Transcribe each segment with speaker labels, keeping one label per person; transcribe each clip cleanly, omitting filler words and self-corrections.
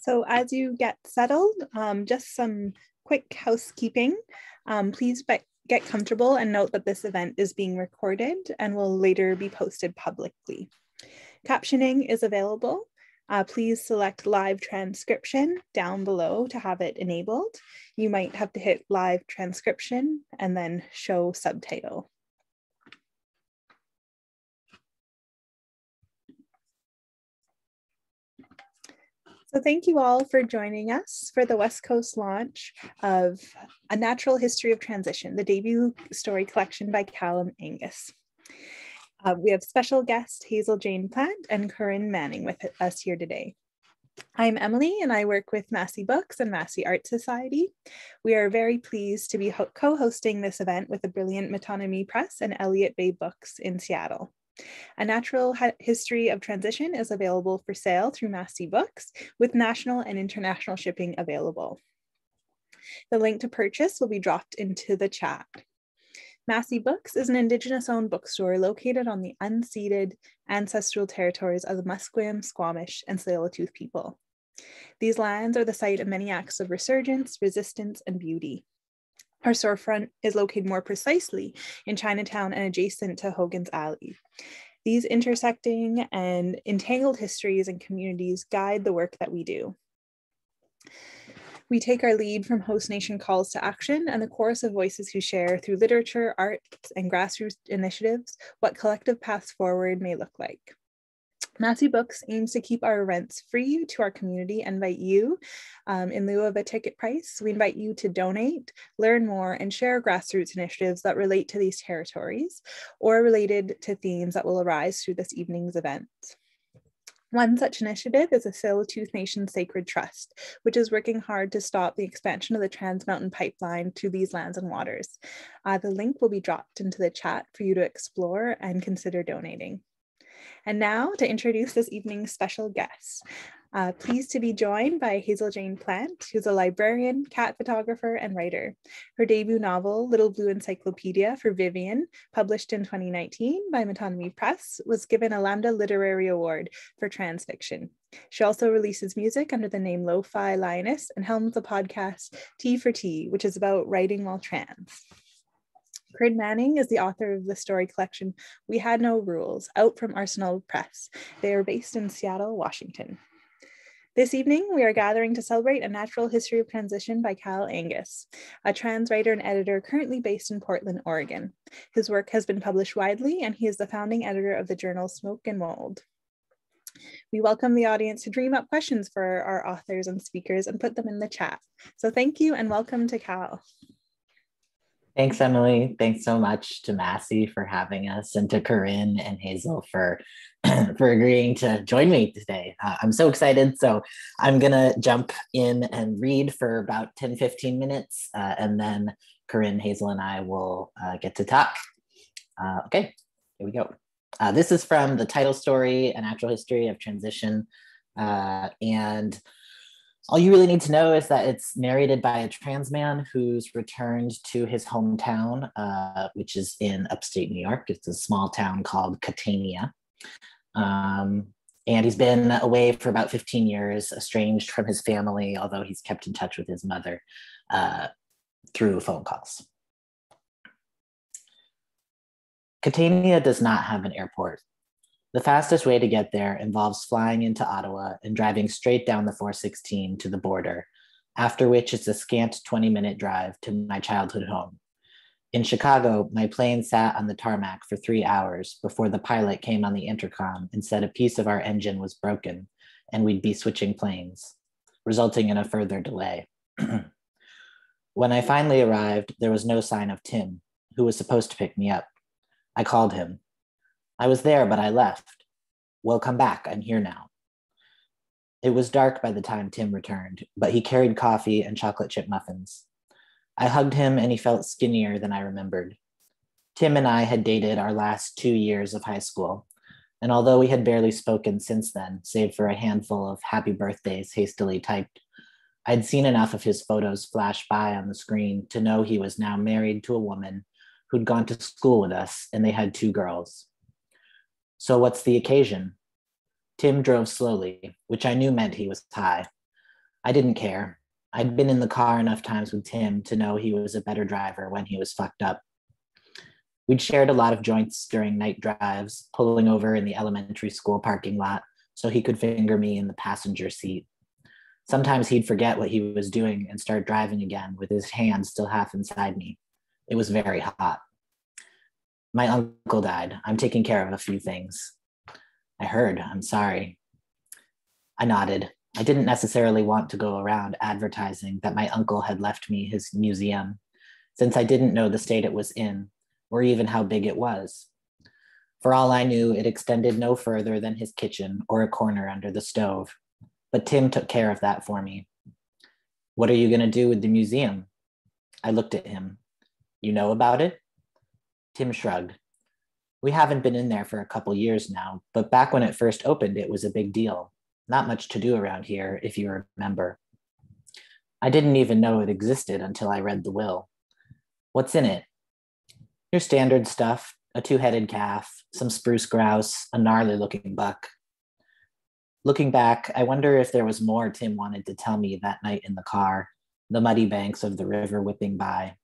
Speaker 1: So as you get settled, just some quick housekeeping. Please get comfortable and note that this event is being recorded and will later be posted publicly. Captioning is available. Please select live transcription down below to have it enabled. You might have to hit live transcription and then show subtitle. So thank you all for joining us for the West Coast launch of A Natural History of Transition, the debut story collection by Callum Angus. We have special guest Hazel Jane Plante and Corrine Manning with us here today. I'm Emily and I work with Massy Books and Massy Arts Society. We are very pleased to be co-hosting this event with the brilliant Metonymy Press and Elliott Bay Books in Seattle. A Natural History of Transition is available for sale through Massy Books with national and international shipping available. The link to purchase will be dropped into the chat. Massy Books is an Indigenous-owned bookstore located on the unceded ancestral territories of the Musqueam, Squamish, and Tsleil-Waututh people. These lands are the site of many acts of resurgence, resistance, and beauty. Our storefront is located more precisely in Chinatown and adjacent to Hogan's Alley. These intersecting and entangled histories and communities guide the work that we do. We take our lead from host nation calls to action and the chorus of voices who share through literature, arts, and grassroots initiatives what collective paths forward may look like. Massy Books aims to keep our rents free to our community and invite you, in lieu of a ticket price, we invite you to donate, learn more, and share grassroots initiatives that relate to these territories or related to themes that will arise through this evening's event. One such initiative is the Tsleil-Waututh Nation Sacred Trust, which is working hard to stop the expansion of the Trans Mountain Pipeline to these lands and waters. The link will be dropped into the chat for you to explore and consider donating. And now to introduce this evening's special guests. Pleased to be joined by Hazel Jane Plante, who's a librarian, cat photographer, and writer. Her debut novel, Little Blue Encyclopedia for Vivian, published in 2019 by Metonymy Press, was given a Lambda Literary Award for trans fiction. She also releases music under the name Lo-Fi Lioness and helms the podcast Tea for Tea, which is about writing while trans. Corrine Manning is the author of the story collection We Had No Rules, out from Arsenal Press. They are based in Seattle, Washington. This evening, we are gathering to celebrate A Natural History of Transition by Callum Angus, a trans writer and editor currently based in Portland, Oregon. His work has been published widely, and he is the founding editor of the journal Smoke and Mold. We welcome the audience to dream up questions for our authors and speakers and put them in the chat. So thank you and welcome to Cal.
Speaker 2: Thanks, Emily. Thanks so much to Massy for having us and to Corrine and Hazel for, for agreeing to join me today. I'm so excited. So I'm gonna jump in and read for about 10, 15 minutes, and then Corrine, Hazel, and I will get to talk. Okay, here we go. This is from the title story, A Natural History of Transition. And all you really need to know is that it's narrated by a trans man who's returned to his hometown, which is in upstate New York. It's a small town called Catania. And he's been away for about 15 years, estranged from his family, although he's kept in touch with his mother through phone calls. Catania does not have an airport. The fastest way to get there involves flying into Ottawa and driving straight down the 416 to the border, after which it's a scant 20-minute drive to my childhood home. In Chicago, my plane sat on the tarmac for 3 hours before the pilot came on the intercom and said a piece of our engine was broken and we'd be switching planes, resulting in a further delay. When I finally arrived, there was no sign of Tim, who was supposed to pick me up. I called him. I was there, but I left. Well, come back, I'm here now. It was dark by the time Tim returned, but he carried coffee and chocolate chip muffins. I hugged him and he felt skinnier than I remembered. Tim and I had dated our last 2 years of high school, and although we had barely spoken since then, save for a handful of happy birthdays hastily typed, I'd seen enough of his photos flash by on the screen to know he was now married to a woman who'd gone to school with us, and they had 2 girls. So what's the occasion? Tim drove slowly, which I knew meant he was high. I didn't care. I'd been in the car enough times with Tim to know he was a better driver when he was fucked up. We'd shared a lot of joints during night drives, pulling over in the elementary school parking lot so he could finger me in the passenger seat. Sometimes he'd forget what he was doing and start driving again with his hand still half inside me. It was very hot. My uncle died. I'm taking care of a few things. I heard. I'm sorry. I nodded. I didn't necessarily want to go around advertising that my uncle had left me his museum, since I didn't know the state it was in, or even how big it was. For all I knew, it extended no further than his kitchen or a corner under the stove. But Tim took care of that for me. What are you going to do with the museum? I looked at him. You know about it? Tim shrugged. We haven't been in there for a couple years now, but back when it first opened, it was a big deal. Not much to do around here, if you remember. I didn't even know it existed until I read the will. What's in it? Your standard stuff, a two-headed calf, some spruce grouse, a gnarly-looking buck. Looking back, I wonder if there was more Tim wanted to tell me that night in the car, the muddy banks of the river whipping by.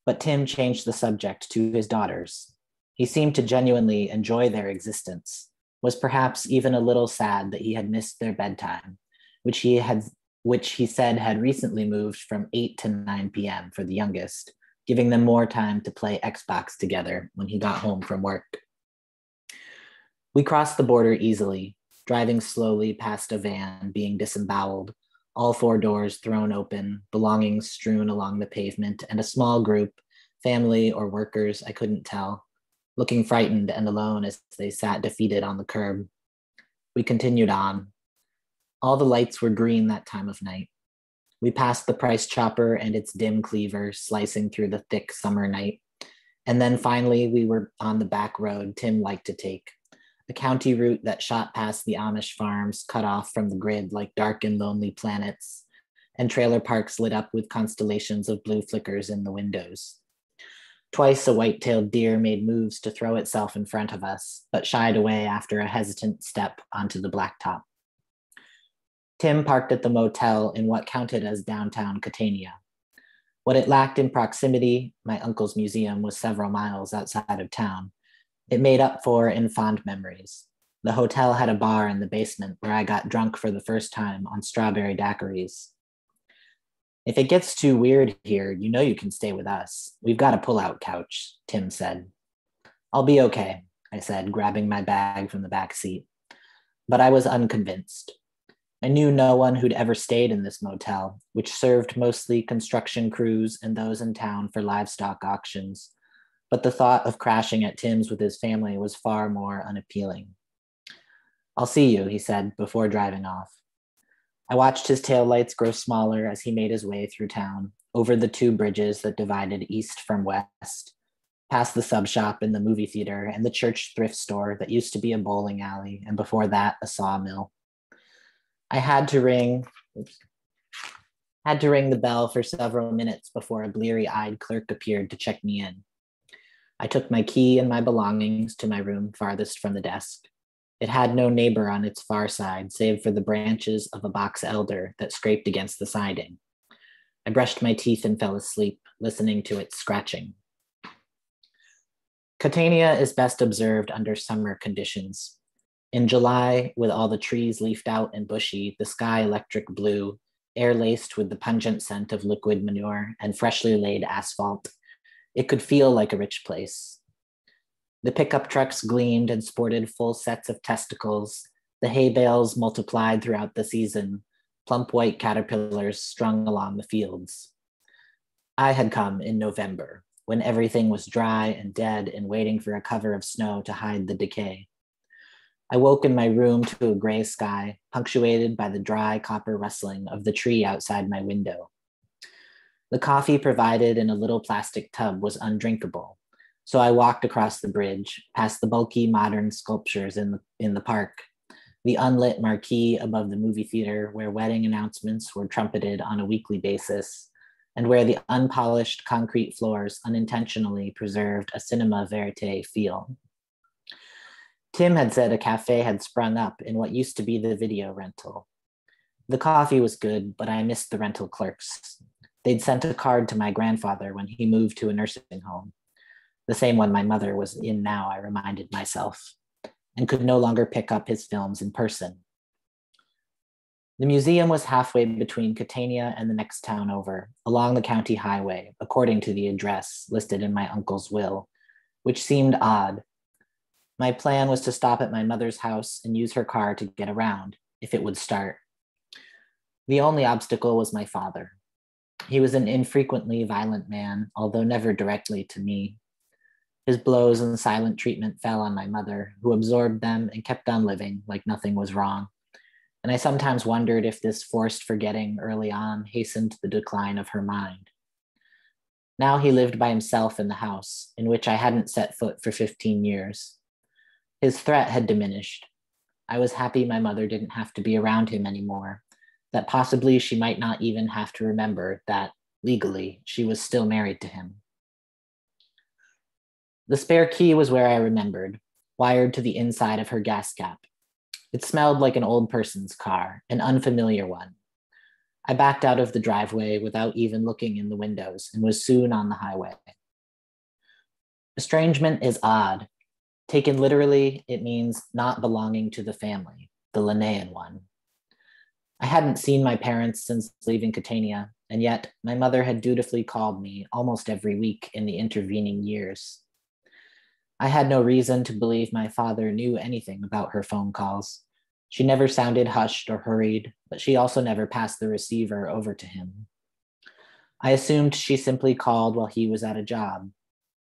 Speaker 2: But Tim changed the subject to his daughters. He seemed to genuinely enjoy their existence, was perhaps even a little sad that he had missed their bedtime, which he said had recently moved from 8 to 9 p.m. for the youngest, giving them more time to play Xbox together when he got home from work. We crossed the border easily, driving slowly past a van being disemboweled, all four doors thrown open, belongings strewn along the pavement, and a small group, family or workers, I couldn't tell, looking frightened and alone as they sat defeated on the curb. We continued on. All the lights were green that time of night. We passed the price chopper and its dim cleaver slicing through the thick summer night. And then finally, we were on the back road Tim liked to take, a county route that shot past the Amish farms cut off from the grid like dark and lonely planets, and trailer parks lit up with constellations of blue flickers in the windows. Twice a white-tailed deer made moves to throw itself in front of us, but shied away after a hesitant step onto the blacktop. Tim parked at the motel in what counted as downtown Catania. What it lacked in proximity, my uncle's museum was several miles outside of town. It made up for in fond memories. The hotel had a bar in the basement where I got drunk for the first time on strawberry daiquiris. If it gets too weird here, you know you can stay with us. We've got a pull-out couch, Tim said. I'll be okay, I said, grabbing my bag from the back seat. But I was unconvinced. I knew no one who'd ever stayed in this motel, which served mostly construction crews and those in town for livestock auctions. But the thought of crashing at Tim's with his family was far more unappealing. I'll see you, he said, before driving off. I watched his taillights grow smaller as he made his way through town, over the two bridges that divided east from west, past the sub shop and the movie theater and the church thrift store that used to be a bowling alley, and before that, a sawmill. I had to ring the bell for several minutes before a bleary-eyed clerk appeared to check me in. I took my key and my belongings to my room farthest from the desk. It had no neighbor on its far side, save for the branches of a box elder that scraped against the siding. I brushed my teeth and fell asleep, listening to it scratching. Catania is best observed under summer conditions. In July, with all the trees leafed out and bushy, the sky electric blue, air laced with the pungent scent of liquid manure and freshly laid asphalt, it could feel like a rich place. The pickup trucks gleamed and sported full sets of testicles. The hay bales multiplied throughout the season, plump white caterpillars strung along the fields. I had come in November, when everything was dry and dead and waiting for a cover of snow to hide the decay. I woke in my room to a gray sky, punctuated by the dry copper rustling of the tree outside my window. The coffee provided in a little plastic tub was undrinkable, so I walked across the bridge, past the bulky modern sculptures in the park, the unlit marquee above the movie theater where wedding announcements were trumpeted on a weekly basis, and where the unpolished concrete floors unintentionally preserved a cinema verite feel. Tim had said a cafe had sprung up in what used to be the video rental. The coffee was good, but I missed the rental clerks. They'd sent a card to my grandfather when he moved to a nursing home, the same one my mother was in now, I reminded myself, and could no longer pick up his films in person. The museum was halfway between Catania and the next town over, along the county highway, according to the address listed in my uncle's will, which seemed odd. My plan was to stop at my mother's house and use her car to get around, if it would start. The only obstacle was my father. He was an infrequently violent man, although never directly to me. His blows and silent treatment fell on my mother, who absorbed them and kept on living like nothing was wrong. And I sometimes wondered if this forced forgetting early on hastened the decline of her mind. Now he lived by himself in the house, in which I hadn't set foot for 15 years. His threat had diminished. I was happy my mother didn't have to be around him anymore, that possibly she might not even have to remember that, legally, she was still married to him. The spare key was where I remembered, wired to the inside of her gas cap. It smelled like an old person's car, an unfamiliar one. I backed out of the driveway without even looking in the windows and was soon on the highway. Estrangement is odd. Taken literally, it means not belonging to the family, the Linnaean one. I hadn't seen my parents since leaving Catania, and yet my mother had dutifully called me almost every week in the intervening years. I had no reason to believe my father knew anything about her phone calls. She never sounded hushed or hurried, but she also never passed the receiver over to him. I assumed she simply called while he was at a job,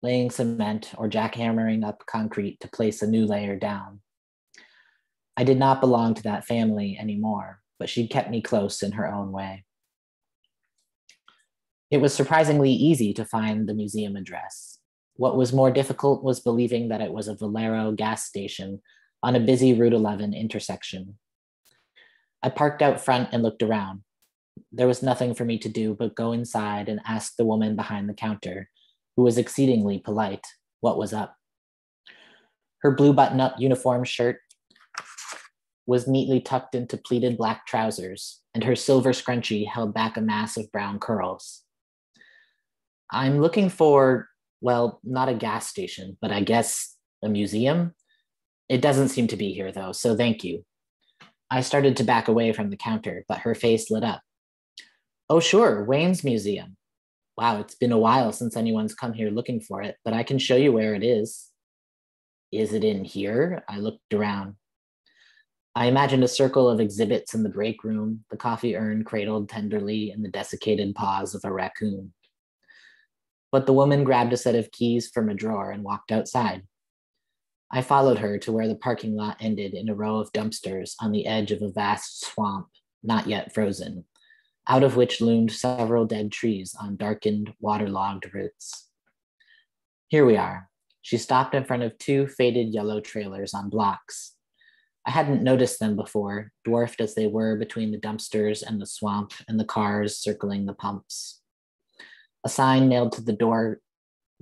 Speaker 2: laying cement or jackhammering up concrete to place a new layer down. I did not belong to that family anymore, but she'd kept me close in her own way. It was surprisingly easy to find the museum address. What was more difficult was believing that it was a Valero gas station on a busy Route 11 intersection. I parked out front and looked around. There was nothing for me to do but go inside and ask the woman behind the counter, who was exceedingly polite, what was up. Her blue button-up uniform shirt was neatly tucked into pleated black trousers, and her silver scrunchie held back a mass of brown curls. I'm looking for, well, not a gas station, but I guess a museum? It doesn't seem to be here though, so thank you. I started to back away from the counter, but her face lit up. Oh sure, Wayne's Museum. Wow, it's been a while since anyone's come here looking for it, but I can show you where it is. Is it in here? I looked around. I imagined a circle of exhibits in the break room, the coffee urn cradled tenderly in the desiccated paws of a raccoon. But the woman grabbed a set of keys from a drawer and walked outside. I followed her to where the parking lot ended in a row of dumpsters on the edge of a vast swamp, not yet frozen, out of which loomed several dead trees on darkened, waterlogged roots. Here we are. She stopped in front of two faded yellow trailers on blocks. I hadn't noticed them before, dwarfed as they were between the dumpsters and the swamp and the cars circling the pumps. A sign nailed to the door,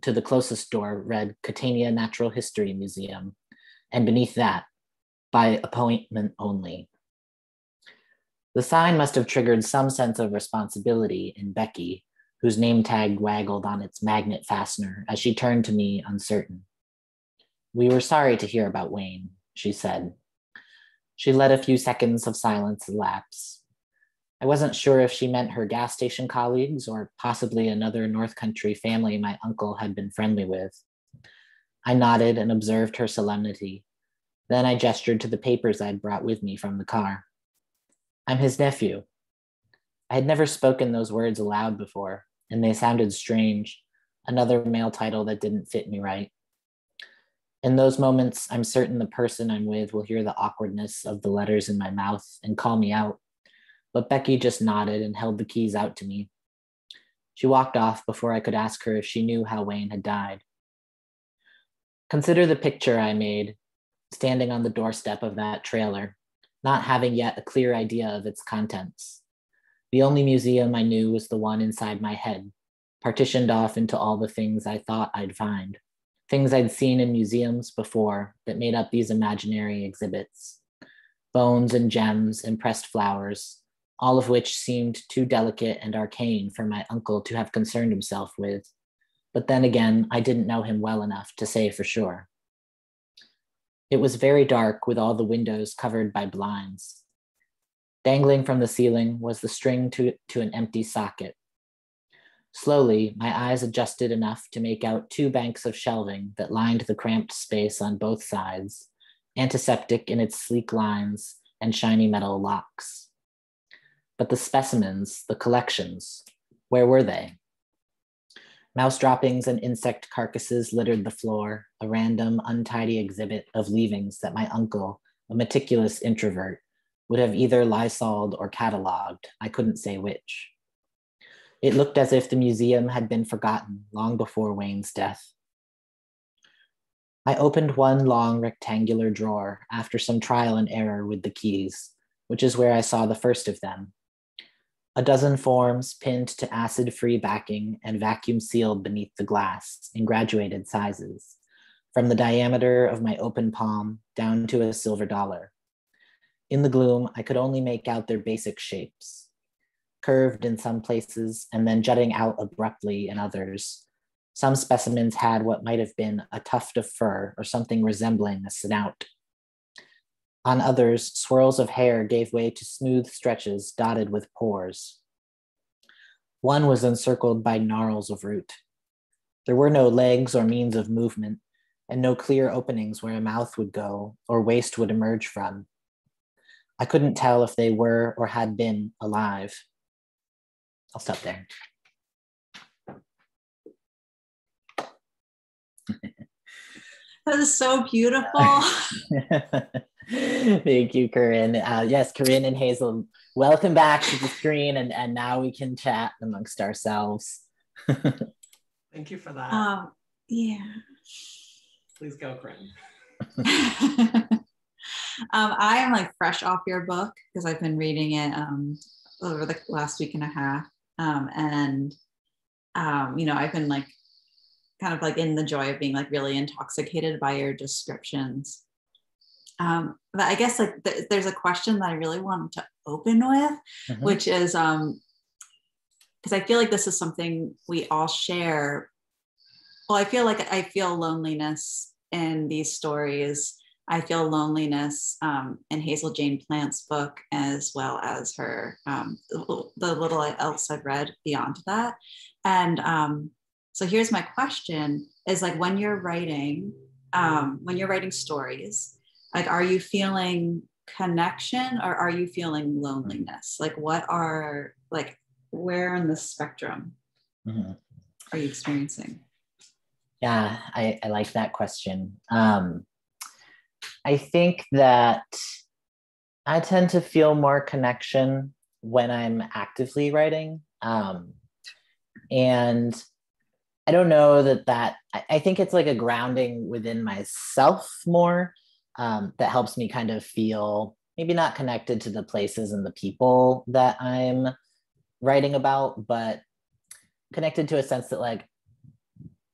Speaker 2: to the closest door, read Catania Natural History Museum, and beneath that, by appointment only. The sign must have triggered some sense of responsibility in Becky, whose name tag waggled on its magnet fastener as she turned to me uncertain. We were sorry to hear about Wayne, she said. She let a few seconds of silence elapse. I wasn't sure if she meant her gas station colleagues or possibly another North Country family my uncle had been friendly with. I nodded and observed her solemnity. Then I gestured to the papers I'd brought with me from the car. I'm his nephew. I had never spoken those words aloud before, and they sounded strange, another male title that didn't fit me right. In those moments, I'm certain the person I'm with will hear the awkwardness of the letters in my mouth and call me out. But Becky just nodded and held the keys out to me. She walked off before I could ask her if she knew how Wayne had died. Consider the picture I made, standing on the doorstep of that trailer, not having yet a clear idea of its contents. The only museum I knew was the one inside my head, partitioned off into all the things I thought I'd find. Things I'd seen in museums before that made up these imaginary exhibits. Bones and gems and pressed flowers, all of which seemed too delicate and arcane for my uncle to have concerned himself with. But then again, I didn't know him well enough to say for sure. It was very dark with all the windows covered by blinds. Dangling from the ceiling was the string to an empty socket. Slowly, my eyes adjusted enough to make out 2 banks of shelving that lined the cramped space on both sides, antiseptic in its sleek lines and shiny metal locks. But the specimens, the collections, where were they? Mouse droppings and insect carcasses littered the floor, a random, untidy exhibit of leavings that my uncle, a meticulous introvert, would have either lysoled or cataloged, I couldn't say which. It looked as if the museum had been forgotten long before Wayne's death. I opened one long rectangular drawer after some trial and error with the keys, which is where I saw the first of them. A dozen forms pinned to acid-free backing and vacuum sealed beneath the glass in graduated sizes, from the diameter of my open palm down to a silver dollar. In the gloom, I could only make out their basic shapes, curved in some places and then jutting out abruptly in others. Some specimens had what might have been a tuft of fur or something resembling a snout. On others, swirls of hair gave way to smooth stretches dotted with pores. One was encircled by gnarls of root. There were no legs or means of movement, and no clear openings where a mouth would go or waste would emerge from. I couldn't tell if they were or had been alive. I'll stop there.
Speaker 3: That is so beautiful.
Speaker 2: Thank you, Corrine. Yes, Corrine and Hazel, welcome back to the screen, and now we can chat amongst ourselves.
Speaker 4: Thank you for that.
Speaker 3: Yeah.
Speaker 4: Please go, Corrine.
Speaker 3: I am like fresh off your book because I've been reading it over the last week and a half. I've been like kind of like in the joy of being like really intoxicated by your descriptions. But I guess like there's a question that I really wanted to open with, which is because I feel like this is something we all share. Well, I feel like I feel loneliness in these stories. I feel loneliness in Hazel Jane Plante's book, as well as her, the little else I've read beyond that. And so here's my question is like, when you're writing stories, like, are you feeling connection or are you feeling loneliness? Like where in the spectrum are you experiencing?
Speaker 2: Yeah, I like that question. I think that I tend to feel more connection when I'm actively writing. And I don't know that I think it's like a grounding within myself more that helps me kind of feel maybe not connected to the places and the people that I'm writing about, but connected to a sense that like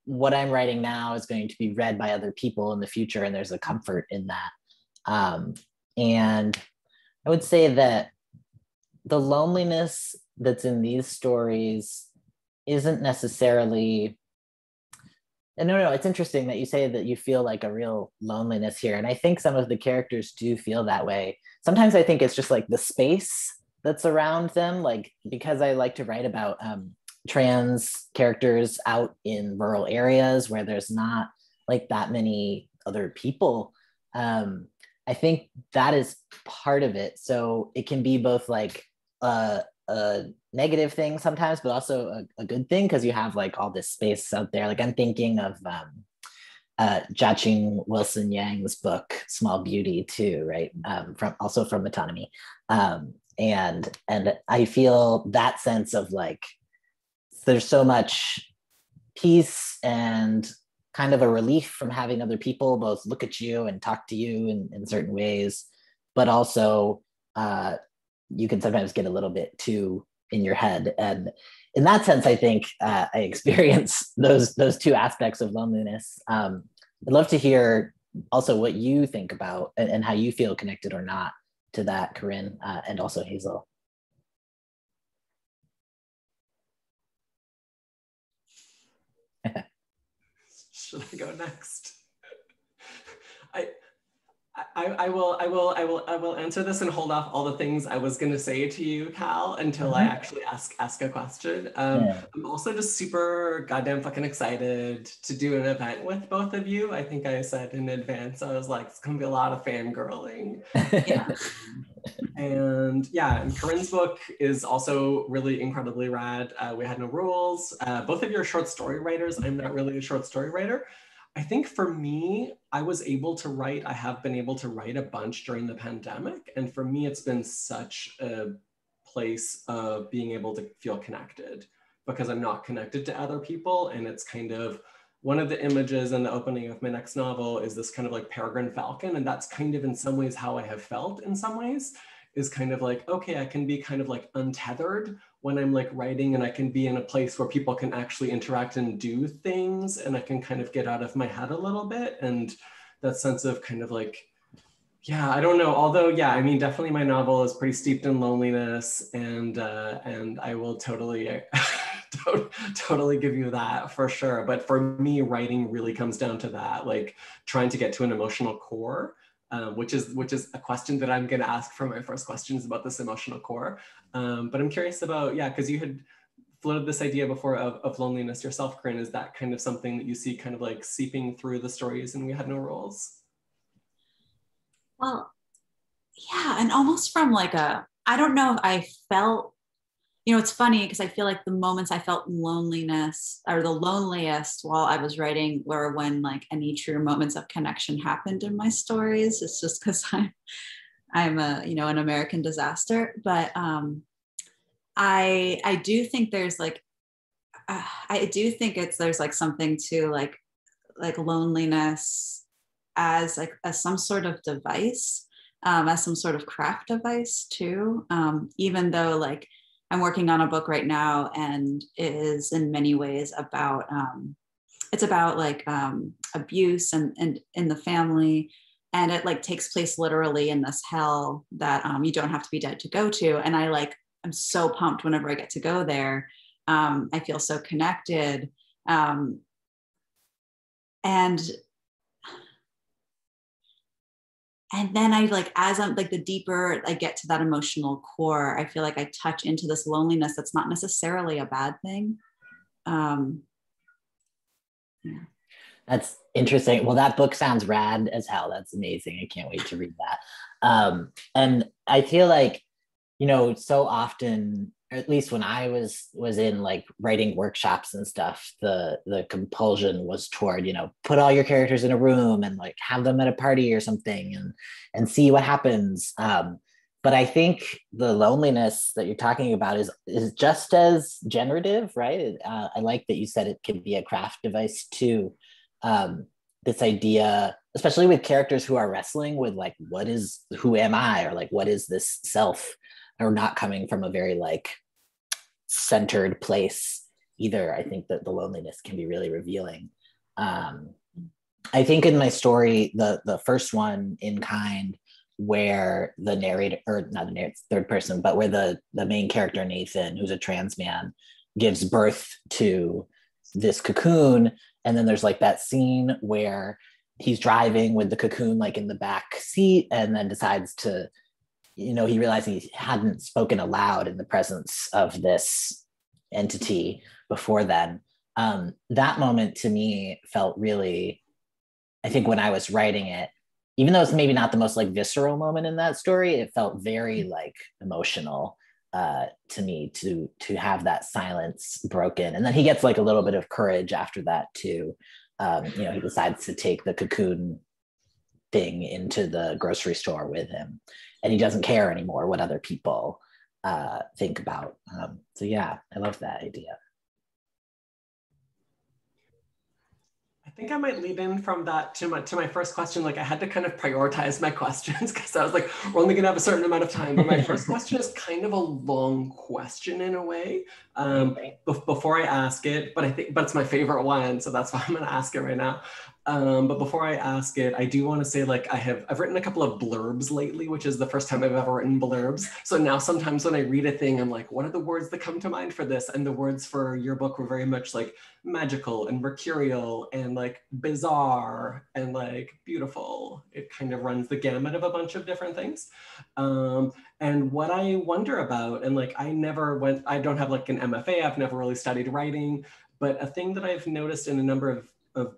Speaker 2: what I'm writing now is going to be read by other people in the future, and there's a comfort in that. And I would say that the loneliness that's in these stories isn't necessarily, and no, it's interesting that you say that you feel like a real loneliness here. And I think some of the characters do feel that way. Sometimes I think it's just like the space that's around them, like because I like to write about trans characters out in rural areas where there's not like that many other people. I think that is part of it. So it can be both like a negative thing sometimes, but also a good thing because you have like all this space out there. Like I'm thinking of Jaching Wilson Yang's book Small Beauty too, right? From Metonymy. And I feel that sense of like there's so much peace and kind of a relief from having other people both look at you and talk to you in certain ways, but also you can sometimes get a little bit too in your head. And in that sense, I think I experience those two aspects of loneliness. I'd love to hear also what you think about and how you feel connected or not to that, Corrine, and also Hazel.
Speaker 4: Should I go next? I will answer this and hold off all the things I was gonna say to you, Cal, until I actually ask a question. I'm also just super goddamn fucking excited to do an event with both of you. I think I said in advance, I was like, it's gonna be a lot of fangirling. And yeah, and Corrine's book is also really incredibly rad. We Had No Rules. Both of you are short story writers. I'm not really a short story writer. I think for me, I have been able to write a bunch during the pandemic. And for me, it's been such a place of being able to feel connected because I'm not connected to other people. And it's kind of, one of the images in the opening of my next novel is this kind of like peregrine falcon. And that's kind of in some ways how I have felt in some ways, is kind of like, okay, I can be kind of like untethered when I'm like writing, and I can be in a place where people can actually interact and do things, and I can kind of get out of my head a little bit. And that sense of kind of like, yeah, I don't know. Although, yeah, I mean, definitely my novel is pretty steeped in loneliness, and I will totally, totally give you that for sure. But for me, writing really comes down to that, like trying to get to an emotional core. Which is a question that I'm going to ask for my first questions about this emotional core. But I'm curious about, yeah, because you had floated this idea before of loneliness yourself, Corrine. Is that kind of something that you see kind of like seeping through the stories and We Had No Rules?
Speaker 3: Well, yeah, and almost from like I don't know if I felt, it's funny because I feel like the moments I felt loneliness or the loneliest while I was writing were when like any true moments of connection happened in my stories. It's just because I'm an American disaster. But I do think there's like, I do think there's like something to like loneliness as like some sort of device, as some sort of craft device too. Even though like, I'm working on a book right now, and it is in many ways about it's about like abuse and in the family, and it like takes place literally in this hell that you don't have to be dead to go to. And I'm so pumped whenever I get to go there. I feel so connected, and then I like, as I'm like, the deeper I get to that emotional core, I feel like I touch into this loneliness that's not necessarily a bad thing. Yeah.
Speaker 2: That's interesting. Well, that book sounds rad as hell. That's amazing. I can't wait to read that. And I feel like, so often, or at least when I was in like writing workshops and stuff, the compulsion was toward, put all your characters in a room and like have them at a party or something and see what happens. But I think the loneliness that you're talking about is just as generative, right? I like that you said it can be a craft device too. This idea, especially with characters who are wrestling with like, who am I? Or like, what is this self? Or not coming from a very like centered place either. I think that the loneliness can be really revealing. I think in my story, the first one, In Kind, where the narrator, or not the narrator, third person, but where the main character, Nathan, who's a trans man, gives birth to this cocoon. And then there's like that scene where he's driving with the cocoon like in the back seat, and then decides to, he realized he hadn't spoken aloud in the presence of this entity before then. That moment to me felt really, I think when I was writing it, even though it's maybe not the most like visceral moment in that story, it felt very like emotional to me to have that silence broken. And then he gets like a little bit of courage after that too. He decides to take the cocoon thing into the grocery store with him, and he doesn't care anymore what other people think about. So yeah, I love that idea.
Speaker 4: I think I might lead in from that to my first question. Like I had to kind of prioritize my questions because I was like, we're only gonna have a certain amount of time. But my first question is kind of a long question in a way. Before I ask it, but it's my favorite one, so that's why I'm gonna ask it right now. But before I ask it, I do want to say, like, I've written a couple of blurbs lately, which is the first time I've ever written blurbs. So now sometimes when I read a thing, I'm like, what are the words that come to mind for this? And the words for your book were very much like magical and mercurial and like bizarre and like beautiful. It kind of runs the gamut of a bunch of different things. And what I wonder about, and like, I don't have like an MFA, I've never really studied writing, but a thing that I've noticed in a number of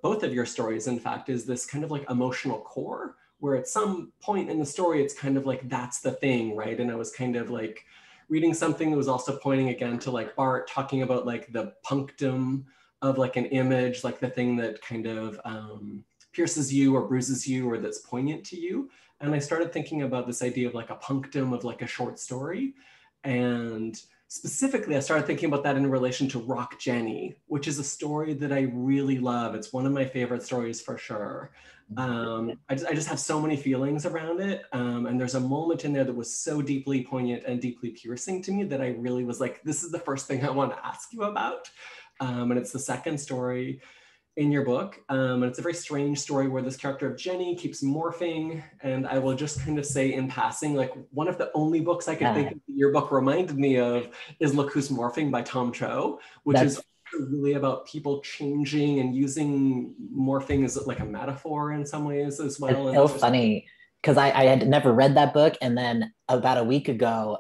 Speaker 4: both of your stories, in fact, is this kind of like emotional core, where at some point in the story, it's kind of like, that's the thing, right? And I was kind of like reading something that was also pointing again to like Bart talking about like the punctum of like an image, like the thing that kind of pierces you or bruises you or that's poignant to you. And I started thinking about this idea of like a punctum of like a short story. And specifically, I started thinking about that in relation to Rock Jenny, which is a story that I really love. It's one of my favorite stories for sure. I just have so many feelings around it. And there's a moment in there that was so deeply poignant and deeply piercing to me that I really was like, this is the first thing I want to ask you about. And it's the second story in your book. And it's a very strange story where this character of Jenny keeps morphing. And I will just kind of say in passing, like one of the only books I could think of that your book reminded me of is Look Who's Morphing by Tom Cho, which is really about people changing and using morphing as like a metaphor in some ways as well.
Speaker 2: It's so funny because I had never read that book. And then about a week ago,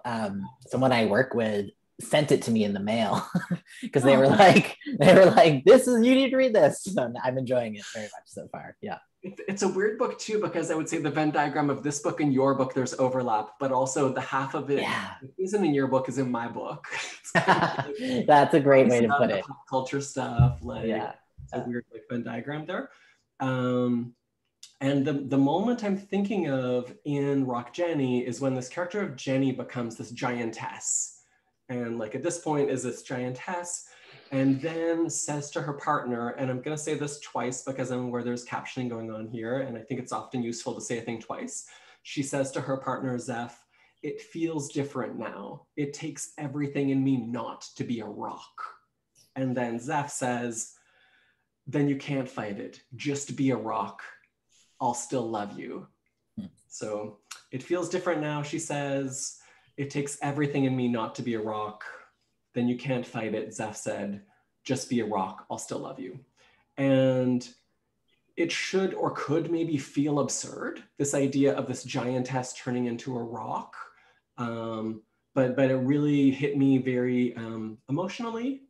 Speaker 2: someone I work with sent it to me in the mail because they were like, you need to read this. So I'm enjoying it very much so far. Yeah.
Speaker 4: It's a weird book too, because I would say the Venn diagram of this book and your book, there's overlap, but also the half of it that isn't in your book is in my book. Like,
Speaker 2: that's a great way to put it.
Speaker 4: Pop culture stuff, like it's a weird like Venn diagram there. And the moment I'm thinking of in Rock Jenny is when this character of Jenny becomes this giantess. And like at this point is this giantess, and then says to her partner, and I'm gonna say this twice because I'm aware there's captioning going on here, and I think it's often useful to say a thing twice. She says to her partner, Zeph, it feels different now. It takes everything in me not to be a rock. And then Zeph says, then you can't fight it. Just be a rock. I'll still love you. So it feels different now, she says. It takes everything in me not to be a rock. Then you can't fight it, Zeph said. Just be a rock, I'll still love you. And it should or could maybe feel absurd, this idea of this giantess turning into a rock. But it really hit me very emotionally,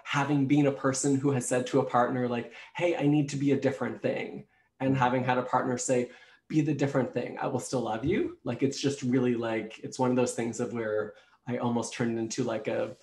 Speaker 4: having been a person who has said to a partner like, hey, I need to be a different thing. And having had a partner say, be the different thing, I will still love you. Like, it's just really like, it's one of those things of where I almost turned into like a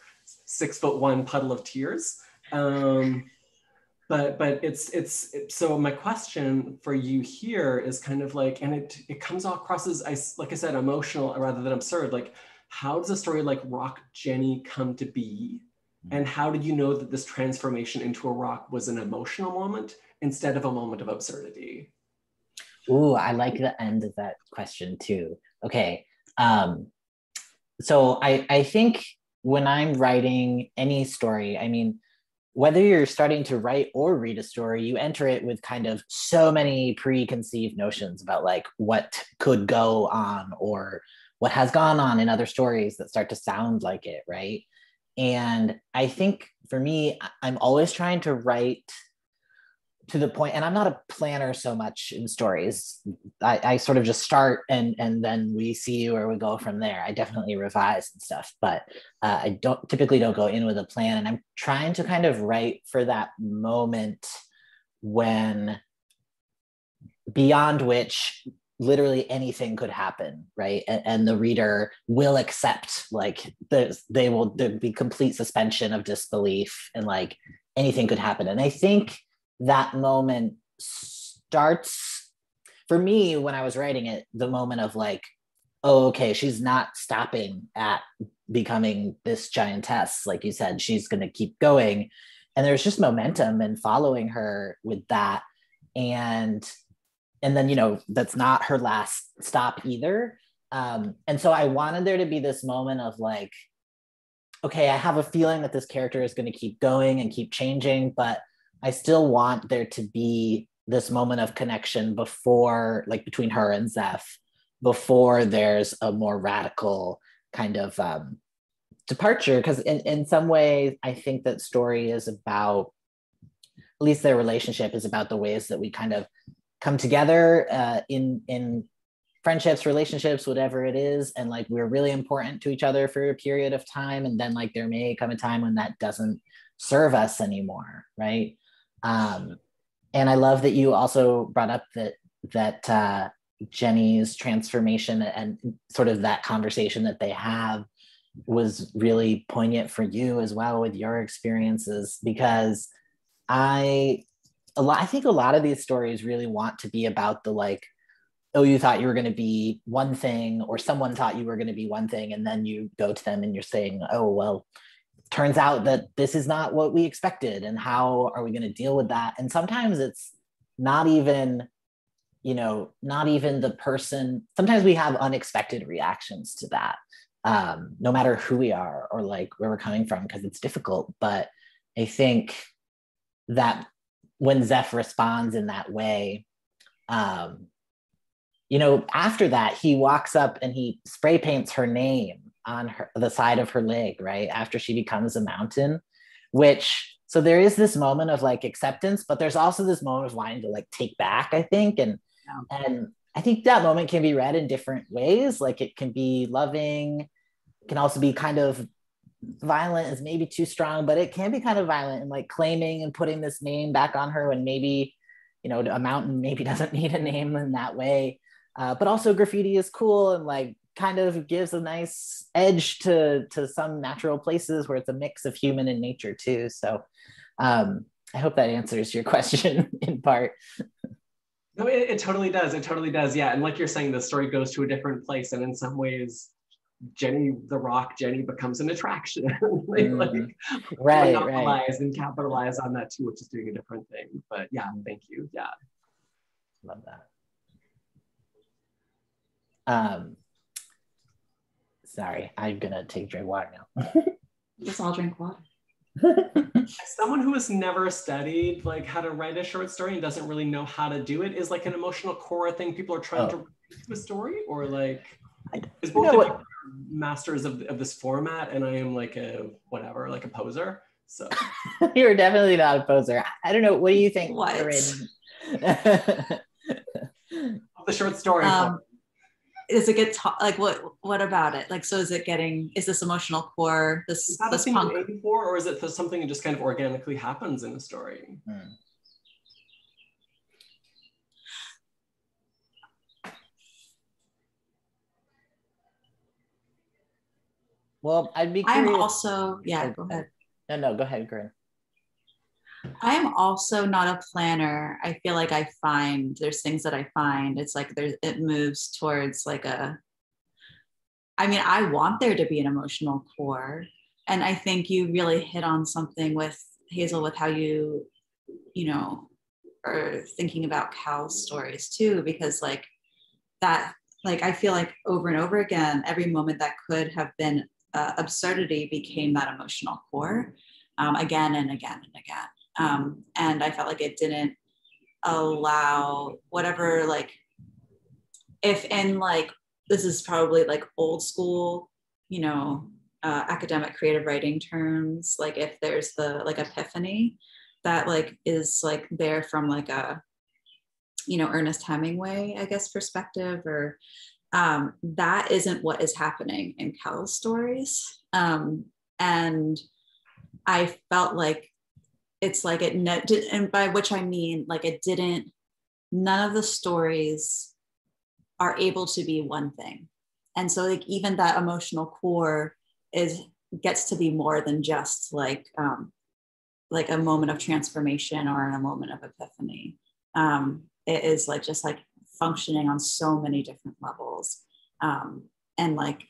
Speaker 4: 6'1" puddle of tears. But it's so my question for you here is kind of like, and it comes across as, like I said, emotional rather than absurd. Like, how does a story like Rock Jenny come to be? And how did you know that this transformation into a rock was an emotional moment instead of a moment of absurdity?
Speaker 2: Ooh, I like the end of that question too. Okay. So I think when I'm writing any story, I mean, whether you're starting to write or read a story, you enter it with kind of so many preconceived notions about like what could go on or what has gone on in other stories that start to sound like it, right? And I think for me, I'm always trying to write to the point, and I'm not a planner so much in stories. I sort of just start and then we see where we go from there. I definitely revise and stuff, but I typically don't go in with a plan. And I'm trying to kind of write for that moment when beyond which literally anything could happen, right? And the reader will accept, like there'll be complete suspension of disbelief and like anything could happen. And I think that moment starts for me when I was writing it, the moment of like, oh, okay, she's not stopping at becoming this giantess. Like you said, she's going to keep going. And there's just momentum and following her with that. And then, you know, that's not her last stop either. And so I wanted there to be this moment of like, okay, I have a feeling that this character is going to keep going and keep changing, but I still want there to be this moment of connection before, like between her and Zeph, before there's a more radical kind of departure. Because in some ways, I think that story is about, at least their relationship is about the ways that we kind of come together in friendships, relationships, whatever it is, and like we're really important to each other for a period of time, and then like there may come a time when that doesn't serve us anymore, right? And I love that you also brought up that Jenny's transformation and sort of that conversation that they have was really poignant for you as well with your experiences, because I think a lot of these stories really want to be about the like, oh, you thought you were going to be one thing, or someone thought you were going to be one thing, and then you go to them and you're saying, oh, well, turns out that this is not what we expected, and how are we going to deal with that? And sometimes it's not even, not even the person. Sometimes we have unexpected reactions to that, no matter who we are or like where we're coming from, because it's difficult. But I think that when Zeph responds in that way, after that, he walks up and he spray paints her name on the side of her leg, right? After she becomes a mountain, so there is this moment of like acceptance, but there's also this moment of wanting to like take back, I think. And I think that moment can be read in different ways. Like it can be loving, it can also be kind of violent is maybe too strong, but it can be kind of violent and like claiming and putting this name back on her when maybe, a mountain maybe doesn't need a name in that way. But also graffiti is cool and like kind of gives a nice edge to some natural places where it's a mix of human and nature too. So I hope that answers your question in part.
Speaker 4: No, it totally does. It totally does. Yeah. And like you're saying, the story goes to a different place. And in some ways, Jenny becomes an attraction. Right. Monopolize and capitalize on that too, which is doing a different thing. But yeah, thank you. Yeah.
Speaker 2: Love that. Sorry, I'm gonna take a drink of water now.
Speaker 3: Let's all drink water.
Speaker 4: As someone who has never studied like how to write a short story and doesn't really know how to do it, is like an emotional core thing people are trying to write into a story, or like is both of you masters of this format and I am like a poser. So
Speaker 2: you're definitely not a poser. I don't know. What do you think?
Speaker 3: What?
Speaker 4: The short story.
Speaker 3: Does it get like what about it? Like, so is this emotional core, this punk?
Speaker 4: Or is it something that just kind of organically happens in a story?
Speaker 2: Well, I'd be curious.
Speaker 3: I'm also, go ahead.
Speaker 2: No, go ahead, Corrine.
Speaker 3: I am also not a planner. I feel like there's things that I find, it's like it moves towards like I want there to be an emotional core. And I think you really hit on something with Hazel, with how you are thinking about Cal's stories too, because like that, like, I feel like over and over again, every moment that could have been absurdity became that emotional core again and again and again. And I felt like it didn't allow whatever, like, if in like, this is probably like old school, academic creative writing terms, like if there's the like epiphany that like is like there from like a, Ernest Hemingway, I guess, perspective, or that isn't what is happening in Cal's stories. And I felt like it's like and by which I mean like none of the stories are able to be one thing. And so like even that emotional core gets to be more than just like a moment of transformation or a moment of epiphany. It is like just like functioning on so many different levels. And like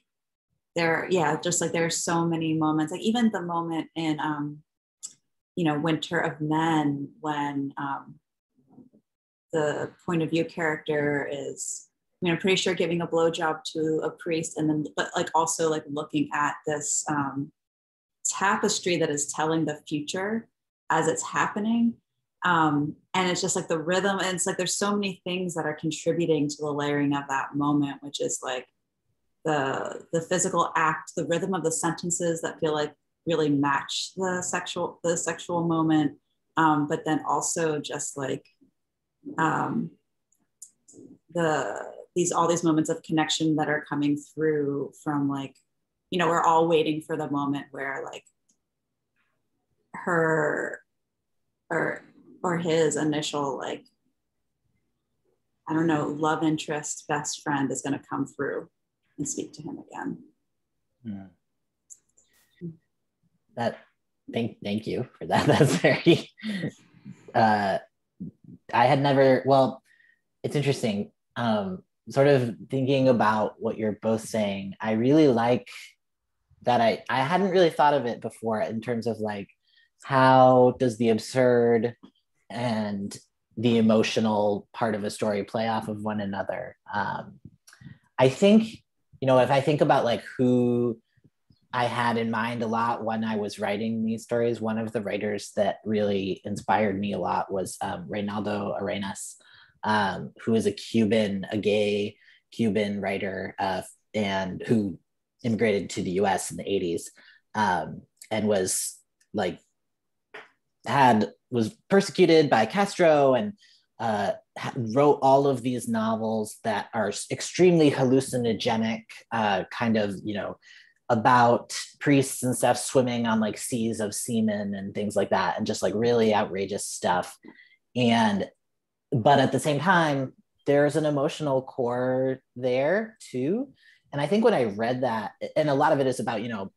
Speaker 3: there are so many moments, like even the moment in Winter of Men, when the point of view character is, I'm pretty sure giving a blowjob to a priest, and then but like also like looking at this tapestry that is telling the future as it's happening. And it's just like the rhythm, and it's like there's so many things that are contributing to the layering of that moment, which is like the physical act, the rhythm of the sentences that feel like really match the sexual moment, but then also just like all these moments of connection that are coming through from like, you know, we're all waiting for the moment where like her or his initial, like, I don't know, love interest, best friend is going to come through and speak to him again.
Speaker 2: Thank you for that. That's very, I had never, well, it's interesting. Sort of thinking about what you're both saying, I really like that I hadn't really thought of it before in terms of like, how does the absurd and the emotional part of a story play off of one another? I think, you know, if I think about like who I had in mind a lot when I was writing these stories, one of the writers that really inspired me a lot was Reynaldo Arenas, who is a gay Cuban writer, and who immigrated to the US in the 80s, and was like, was persecuted by Castro, and wrote all of these novels that are extremely hallucinogenic, kind of, you know, about priests and stuff swimming on like seas of semen and things like that, and just like really outrageous stuff. But at the same time, there's an emotional core there too. And I think when I read that, and a lot of it is about, you know,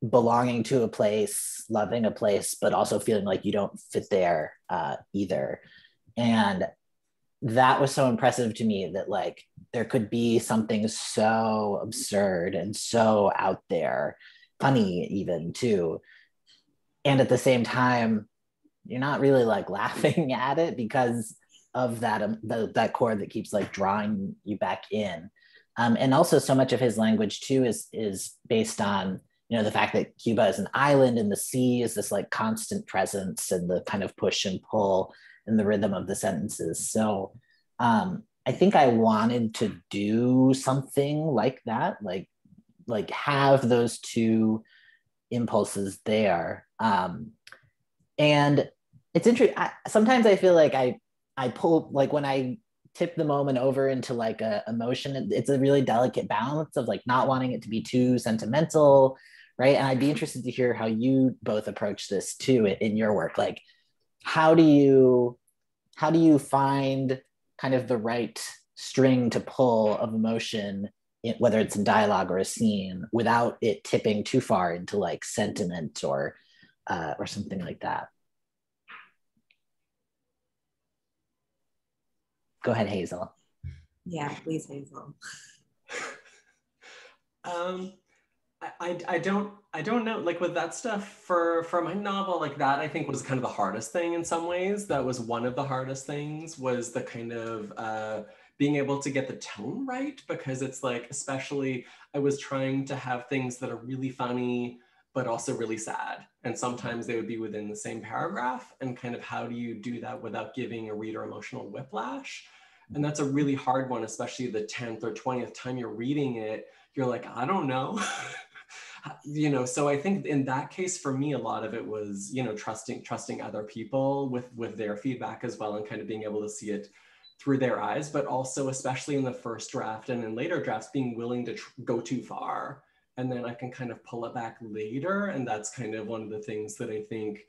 Speaker 2: belonging to a place, loving a place, but also feeling like you don't fit there either. And that was so impressive to me, that like there could be something so absurd and so out there, funny even too. And at the same time, you're not really like laughing at it because of that core that keeps like drawing you back in. And also so much of his language too is based on, you know, the fact that Cuba is an island and the sea is this like constant presence, and the kind of push and pull and the rhythm of the sentences. So I think I wanted to do something like that, like have those two impulses there. And it's interesting. Sometimes I feel like I pull, like when I tip the moment over into like a emotion, it's a really delicate balance of like not wanting it to be too sentimental, right? And I'd be interested to hear how you both approach this too in your work. Like, how do you find kind of the right string to pull of emotion, whether it's in dialogue or a scene, without it tipping too far into like sentiment or something like that? Go ahead, Hazel.
Speaker 3: Yeah, please, Hazel.
Speaker 4: I don't know, like with that stuff for my novel, like that I think was kind of the hardest thing in some ways. That was one of the hardest things, was the kind of being able to get the tone right, because it's like, especially I was trying to have things that are really funny but also really sad, and sometimes they would be within the same paragraph, and kind of how do you do that without giving a reader emotional whiplash? And that's a really hard one, especially the 10th or 20th time you're reading it, you're like, I don't know. You know, so I think in that case for me, a lot of it was, you know, trusting other people with their feedback as well, and kind of being able to see it through their eyes, but also especially in the first draft and in later drafts, being willing to go too far, and then I can kind of pull it back later. And that's kind of one of the things that I think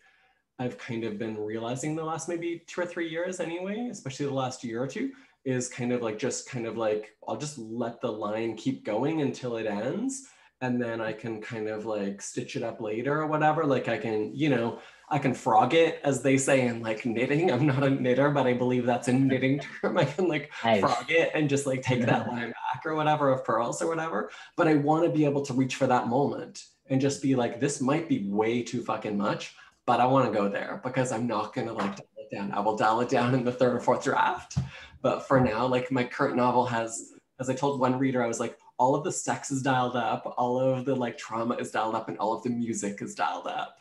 Speaker 4: I've kind of been realizing the last maybe 2 or 3 years anyway, especially the last year or two, is kind of like, I'll just let the line keep going until it ends. And then I can kind of like stitch it up later or whatever. Like I can, you know, I can frog it, as they say in like knitting. I'm not a knitter, but I believe that's a knitting term. I can like frog it and just like take that line back or whatever, of pearls or whatever. But I want to be able to reach for that moment and just be like, this might be way too fucking much, but I want to go there, because I'm not going to like dial it down. I will dial it down in the 3rd or 4th draft. But for now, like my current novel has, as I told one reader, I was like, all of the sex is dialed up, all of the like trauma is dialed up, and all of the music is dialed up.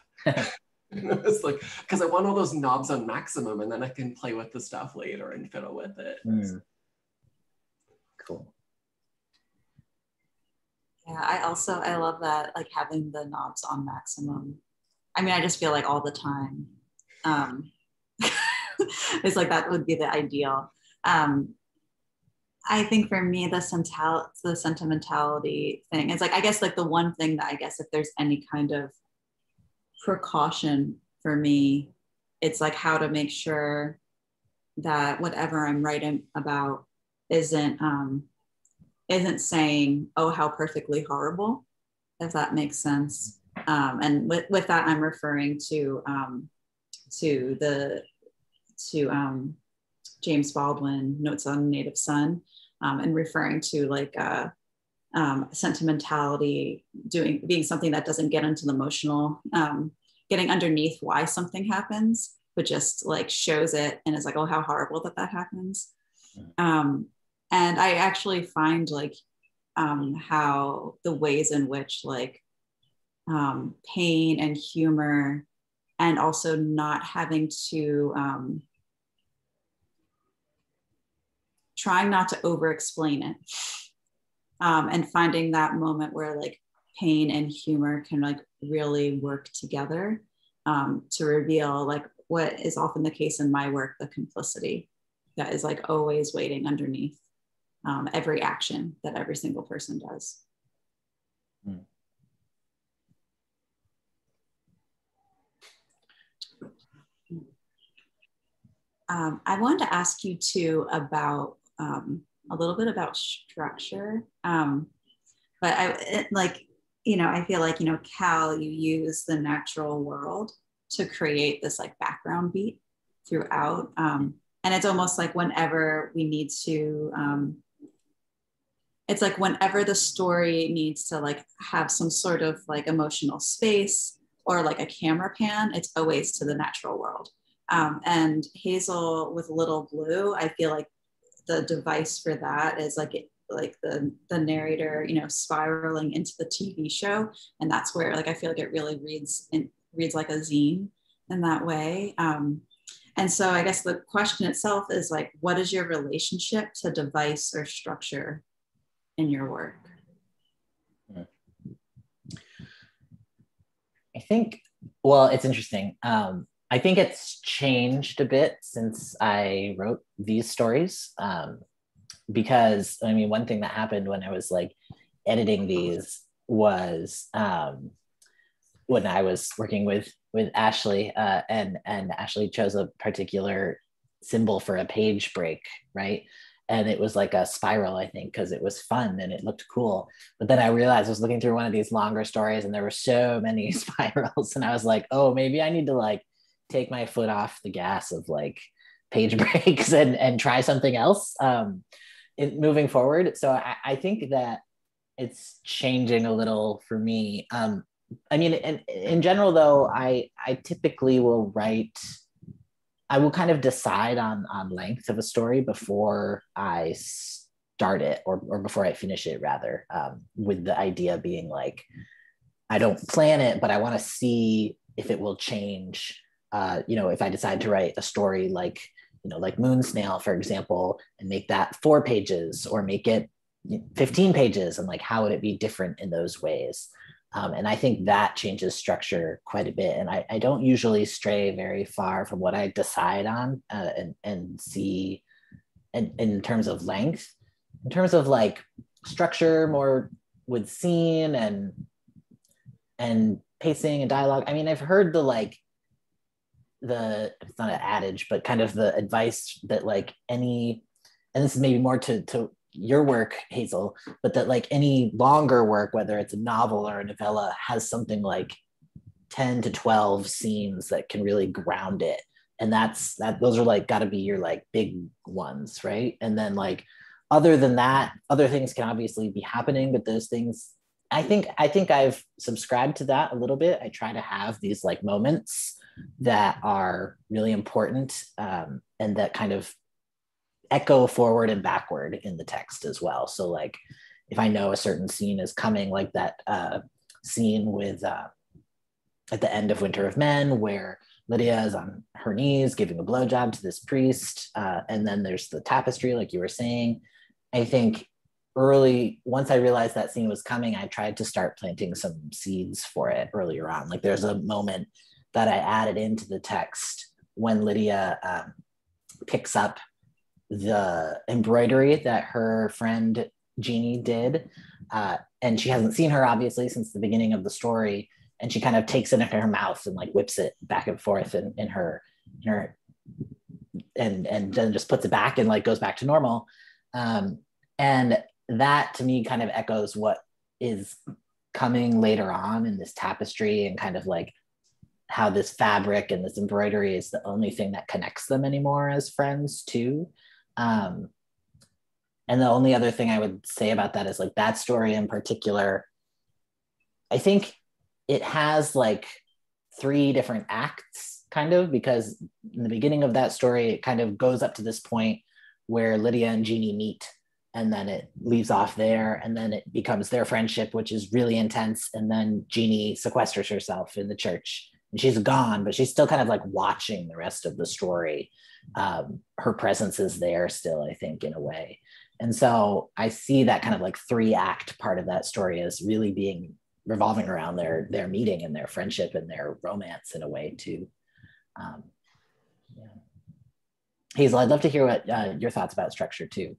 Speaker 4: It's like, because I want all those knobs on maximum, and then I can play with the stuff later and fiddle with it.
Speaker 2: Cool.
Speaker 3: Yeah, I love that, like having the knobs on maximum. I mean, I just feel like all the time. It's like that would be the ideal. I think for me, the sentimentality thing, it's like, I guess like the one thing that I guess if there's any kind of precaution for me, it's like how to make sure that whatever I'm writing about isn't saying, oh, how perfectly horrible, if that makes sense. And with that, I'm referring to James Baldwin, Notes on a Native Son, and referring to like sentimentality being something that doesn't get into the emotional, getting underneath why something happens, but just like shows it and is like, oh, how horrible that happens. And I actually find like how the ways in which like pain and humor, and also not having to trying not to over explain it, and finding that moment where like pain and humor can like really work together to reveal like what is often the case in my work, the complicity that is like always waiting underneath every action that every single person does. I wanted to ask you too about a little bit about structure, but I feel like, Cal, you use the natural world to create this like background beat throughout, and it's almost like whenever we need to, it's like whenever the story needs to like have some sort of like emotional space or like a camera pan, it's always to the natural world. And Hazel with Little Blue, I feel like the device for that is like the narrator, spiraling into the TV show, and that's where like I feel like it really reads like a zine in that way. And so I guess the question itself is like, what is your relationship to device or structure in your work?
Speaker 2: I think, well, it's interesting. I think it's changed a bit since I wrote these stories, because I mean, one thing that happened when I was like editing these was when I was working with Ashley, and Ashley chose a particular symbol for a page break, right? And it was like a spiral, I think, because it was fun and it looked cool. But then I realized I was looking through one of these longer stories and there were so many spirals, and I was like, oh, maybe I need to like take my foot off the gas of like page breaks and try something else moving forward. So I think that it's changing a little for me. I mean, in general though, I typically will write, I will kind of decide on length of a story before I start it, or before I finish it rather, with the idea being like, I don't plan it, but I want to see if it will change. If I decide to write a story like Moon Snail, for example, and make that 4 pages or make it 15 pages, and like, how would it be different in those ways? And I think that changes structure quite a bit. And I don't usually stray very far from what I decide on and see in terms of length. In terms of like structure, more with scene and pacing and dialogue. I mean, I've heard it's not an adage, but kind of the advice that like and this is maybe more to your work, Hazel, but that like any longer work, whether it's a novel or a novella, has something like 10 to 12 scenes that can really ground it. And those are like got to be your like big ones, right? And then like other than that, other things can obviously be happening, but those things, I think I've subscribed to that a little bit. I try to have these like moments that are really important, and that kind of echo forward and backward in the text as well. So like if I know a certain scene is coming, like that scene with at the end of Winter of Men, where Lydia is on her knees giving a blowjob to this priest. And then there's the tapestry, like you were saying. I think once I realized that scene was coming, I tried to start planting some seeds for it earlier on. Like there's a moment that I added into the text when Lydia picks up the embroidery that her friend Jeannie did. And she hasn't seen her obviously since the beginning of the story. And she kind of takes it into her mouth and like whips it back and forth in her and then just puts it back and like goes back to normal. And that to me kind of echoes what is coming later on in this tapestry, and kind of like how this fabric and this embroidery is the only thing that connects them anymore as friends too. And the only other thing I would say about that is like that story in particular, I think it has like 3 different acts kind of, because in the beginning of that story, it kind of goes up to this point where Lydia and Jeannie meet, and then it leaves off there, and then it becomes their friendship, which is really intense. And then Jeannie sequesters herself in the church, and she's gone, but she's still kind of like watching the rest of the story. Her presence is there still, I think, in a way. And so I see that kind of like 3-act part of that story as really being revolving around their meeting and their friendship and their romance in a way too. Yeah. Hazel, I'd love to hear what your thoughts about structure too.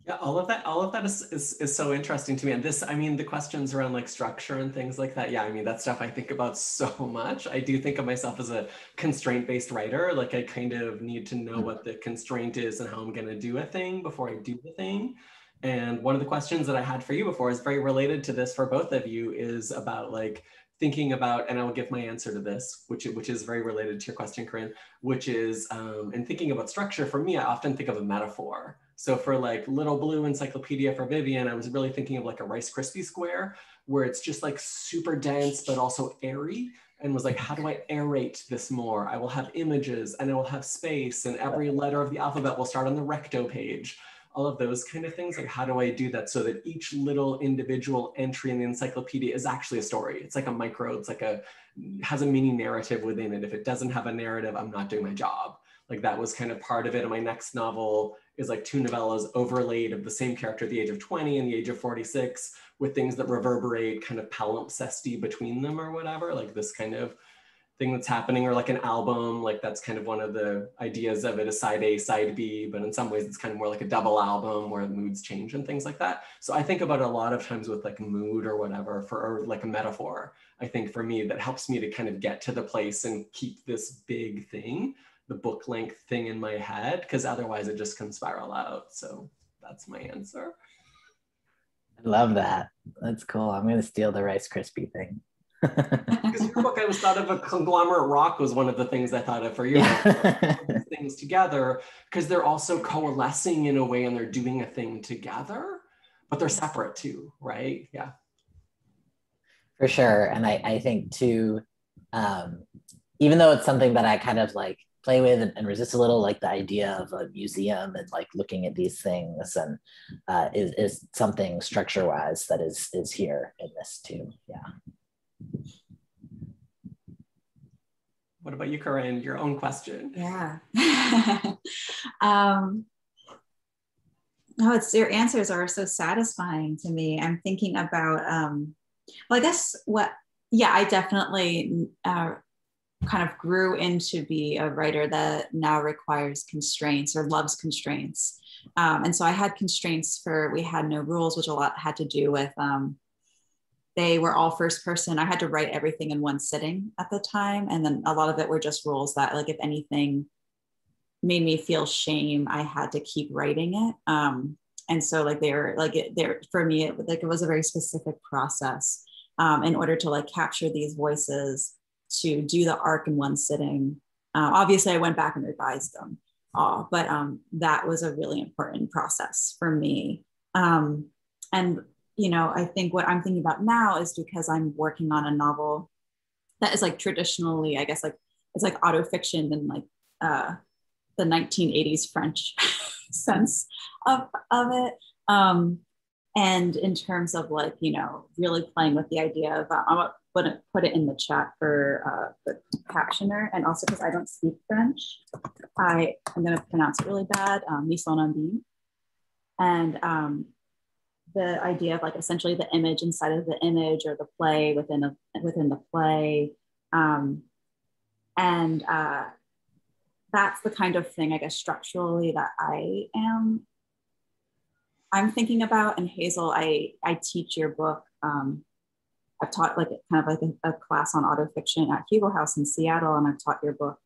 Speaker 4: Yeah, all of that is so interesting to me. And this, I mean, the questions around like structure and things like that. Yeah, I mean, that stuff I think about so much. I do think of myself as a constraint-based writer. Like I kind of need to know what the constraint is and how I'm going to do a thing before I do the thing. And one of the questions that I had for you before is very related to this for both of you, is about like thinking about, and I will give my answer to this, which is very related to your question, Corrine, which is, in thinking about structure, for me, I often think of a metaphor. So for like Little Blue Encyclopedia for Vivian, I was really thinking of like a Rice Krispie square, where it's just like super dense, but also airy, and was like, how do I aerate this more? I will have images and I will have space, and every letter of the alphabet will start on the recto page. All of those kind of things. Like, how do I do that so that each little individual entry in the encyclopedia is actually a story? It's like a micro, it's like has a mini narrative within it. If it doesn't have a narrative, I'm not doing my job. Like that was kind of part of it. And my next novel is like 2 novellas overlaid of the same character at the age of 20 and the age of 46, with things that reverberate kind of palimpsesty between them or whatever, like this kind of thing that's happening, or like an album, like that's kind of one of the ideas of it, a side A, side B, but in some ways it's kind of more like a double album where the moods change and things like that. So I think about it a lot of times with like mood or whatever, or like a metaphor. I think for me, that helps me to kind of get to the place and keep this big thing, the book length thing in my head, because otherwise it just can spiral out. So that's my answer.
Speaker 2: I love that. That's cool. I'm going to steal the Rice Krispie thing.
Speaker 4: Because your book, I was thought of a conglomerate rock was one of the things I thought of for you.
Speaker 2: Yeah.
Speaker 4: These things together, because they're also coalescing in a way, and they're doing a thing together, but they're separate too, right? Yeah.
Speaker 2: For sure. And I think too, even though it's something that I kind of like play with and resist a little, like the idea of a museum and like looking at these things, and is something structure wise that is here in this too. Yeah.
Speaker 4: What about you, Corrine? Your own question.
Speaker 3: Yeah. No, your answers are so satisfying to me. I'm thinking about, well, I guess I definitely kind of grew into be a writer that now requires constraints or loves constraints. And so I had constraints we had no rules, which a lot had to do with, they were all first person. I had to write everything in one sitting at the time. And then a lot of it were just rules that like, if anything made me feel shame, I had to keep writing it. And so like for me, it was a very specific process in order to like capture these voices, to do the arc in one sitting. Obviously I went back and revised them all, but that was a really important process for me. And you know, I think what I'm thinking about now is because I'm working on a novel that is like traditionally, I guess, like it's like autofiction and like the 1980s French sense of it. And in terms of like, you know, really playing with the idea of put it in the chat for the captioner, and also because I don't speak French, I'm going to pronounce it really bad, misonambine. And the idea of like essentially the image inside of the image, or the play within the play. That's the kind of thing, I guess, structurally that I'm thinking about. And Hazel, I teach your book. I've taught like kind of like a class on autofiction at Hugo House in Seattle, and I've taught your book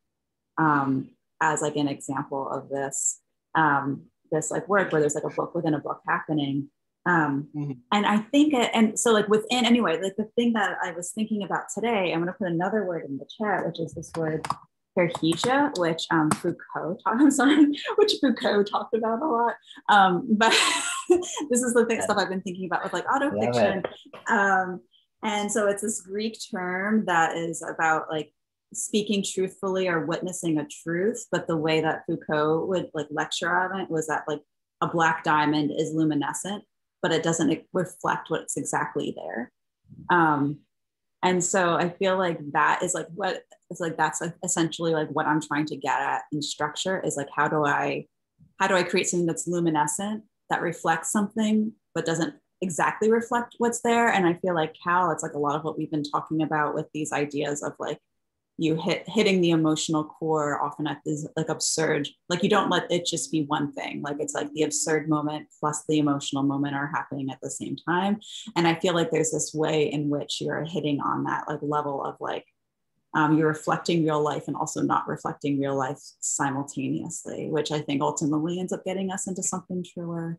Speaker 3: as like an example of this like work where there's like a book within a book happening. And I think, and so like within, anyway, like the thing that I was thinking about today, I'm going to put another word in the chat, which is this word parrhesia, which Foucault talked about a lot. But this is the stuff I've been thinking about with like autofiction. And so it's this Greek term that is about like speaking truthfully or witnessing a truth. But the way that Foucault would like lecture on it was that like a black diamond is luminescent, but it doesn't reflect what's exactly there. And so I feel like that is like what it's like, that's like essentially like what I'm trying to get at in structure is like, how do I create something that's luminescent, that reflects something, but doesn't exactly reflect what's there. And I feel like Cal, it's like a lot of what we've been talking about with these ideas of like, you hitting the emotional core often at this like absurd, like you don't let it just be one thing. Like it's like the absurd moment plus the emotional moment are happening at the same time. And I feel like there's this way in which you're hitting on that like level of like, you're reflecting real life and also not reflecting real life simultaneously, which I think ultimately ends up getting us into something truer.